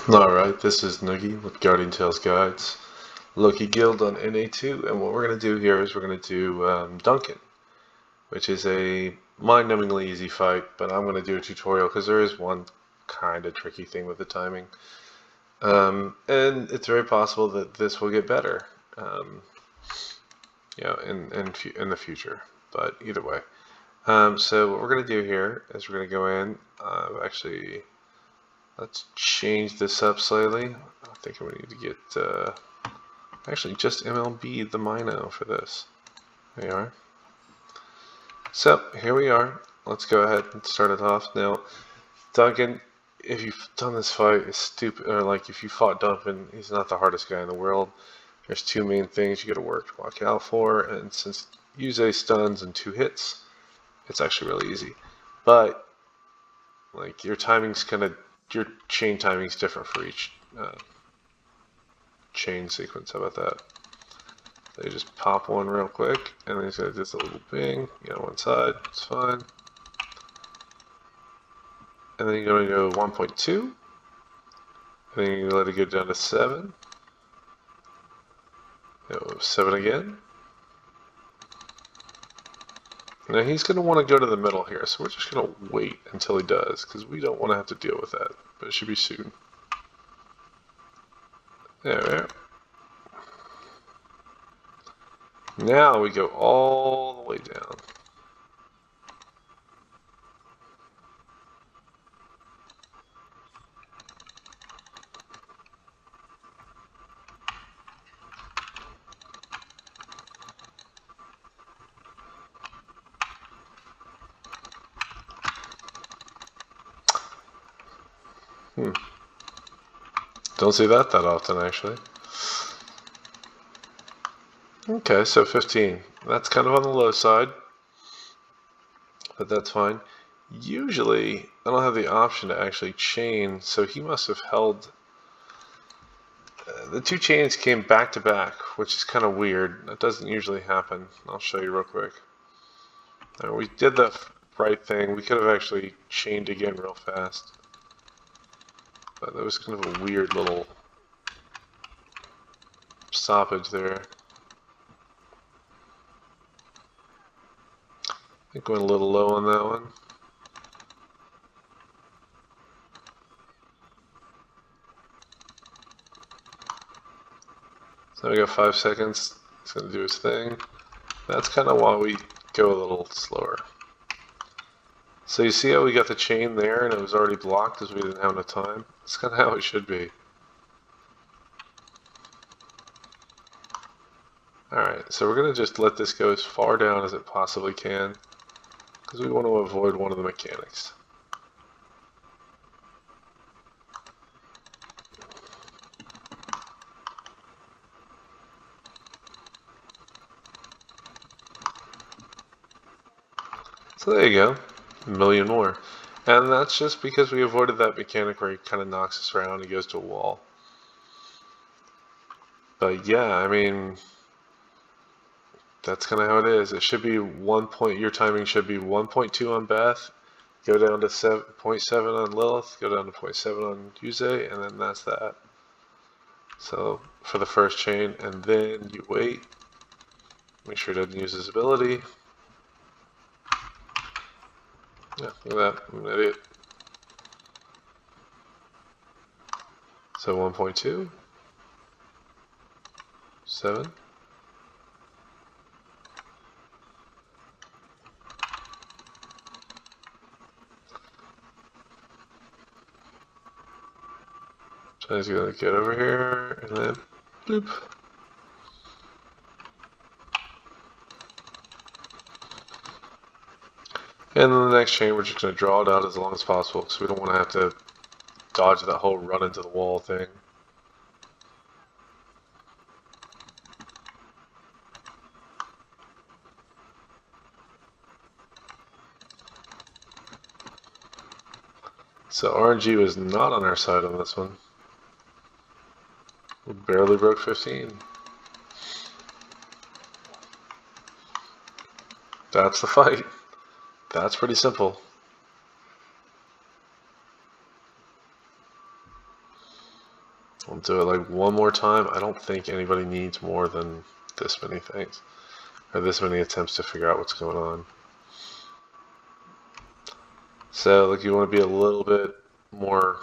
Alright, this is Noogie with Guardian Tales Guides, Loki Guild on NA2, and what we're going to do here is we're going to do Duncan, which is a mind-numbingly easy fight, but I'm going to do a tutorial because there is one kind of tricky thing with the timing. And it's very possible that this will get better, in the future, but either way. So what we're going to do here is we're going to go in, actually... Let's change this up slightly. I think we need to get, actually just MLB the Mino for this. There you are. So, here we are. Let's go ahead and start it off. Now, Duncan, if you've done this fight, is stupid, or like if you fought Duncan, he's not the hardest guy in the world. There's two main things you gotta watch out for, and since Yuze stuns in 2 hits, it's actually really easy. But, like, your chain timing is different for each chain sequence. How about that? So you just pop one real quick, and then he's gonna do this little bing. You got one side, it's fine. And then you're gonna go 1.2, and then you let it go down to 7. Go 7 again. Now he's going to want to go to the middle here, so we're just going to wait until he does, because we don't want to have to deal with that, but it should be soon. There we are. Now we go all the way down. Don't see that often, actually. Okay, so 15. That's kind of on the low side, but that's fine. Usually, I don't have the option to actually chain, so he must have held... the 2 chains came back to back, which is kind of weird. That doesn't usually happen. I'll show you real quick. We did the right thing. We could have actually chained again real fast. But that was kind of a weird little stoppage there. I think went a little low on that one. So we got 5 seconds. It's going to do its thing. That's kind of why we go a little slower. So you see how we got the chain there and it was already blocked because we didn't have enough time? That's kind of how it should be. Alright, so we're going to just let this go as far down as it possibly can because we want to avoid one of the mechanics. So there you go, a million more. And that's just because we avoided that mechanic where he kind of knocks us around and he goes to a wall. But yeah, I mean, that's kind of how it is. It should be 1 point, your timing should be 1.2 on Beth, go down to 0.7 on Lilith, go down to 0.7 on Yuze, and then that's that. So for the first chain, and then you wait, make sure it doesn't use his ability. Yeah, look at that, I'm an idiot. So 1.2, 7. So he's gonna get over here, and then bloop. And then the next chain, we're just going to draw it out as long as possible because we don't want to have to dodge that whole run into the wall thing. So RNG was not on our side on this one. We barely broke 15. That's the fight. That's pretty simple. I'll do it like one more time. I don't think anybody needs more than this many things, or this many attempts to figure out what's going on. So like you want to be a little bit more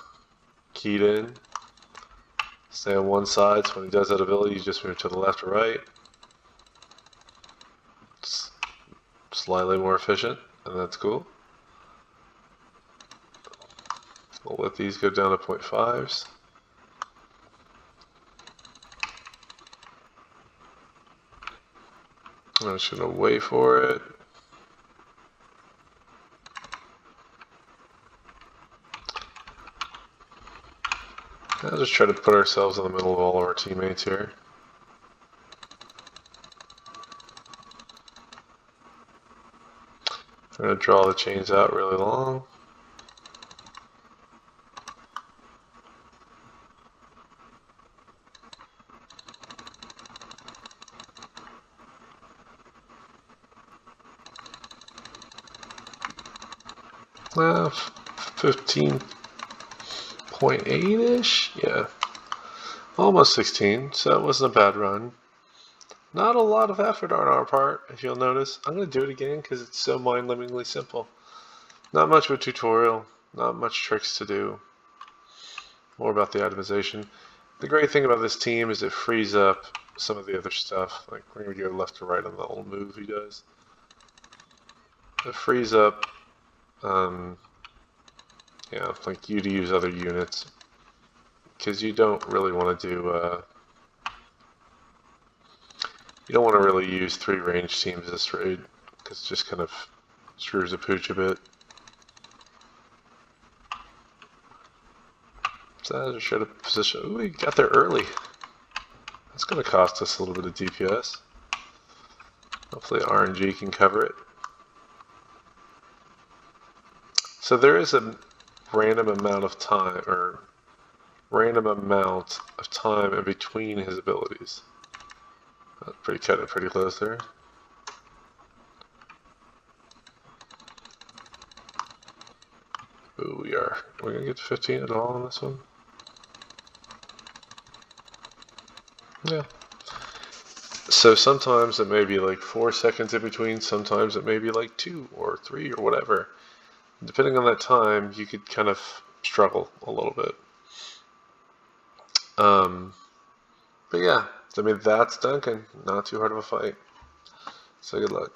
keyed in. Stay on one side, so when he does that ability, you just move to the left or right. It's slightly more efficient, and that's cool. We'll let these go down to 0.5s. I'm just going to wait for it. I'll just try to put ourselves in the middle of all of our teammates here. I'm going to draw the chains out really long. Uh, 15.8-ish? Yeah. Almost 16, so it wasn't a bad run. Not a lot of effort on our part, if you'll notice. I'm going to do it again because it's so mind-numbingly simple. Not much of a tutorial, not much tricks to do. More about the itemization. The great thing about this team is it frees up some of the other stuff. Like we're going to go left to right on the old move he does. It frees up, yeah, like you to use other units. Because you don't really want to do, you don't want to really use 3 range teams this raid. Because it just kind of screws the pooch a bit. So I just try to position. Ooh, we got there early. That's going to cost us a little bit of DPS. Hopefully RNG can cover it. So there is a random amount of time, or random amount of time in between his abilities. Cut it pretty close there. Ooh, we are. We're gonna get to 15 at all on this one. Yeah. So sometimes it may be like 4 seconds in between, sometimes it may be like 2 or 3 or whatever. Depending on that time, you could kind of struggle a little bit. But yeah, I mean, that's Duncan. Not too hard of a fight. So good luck.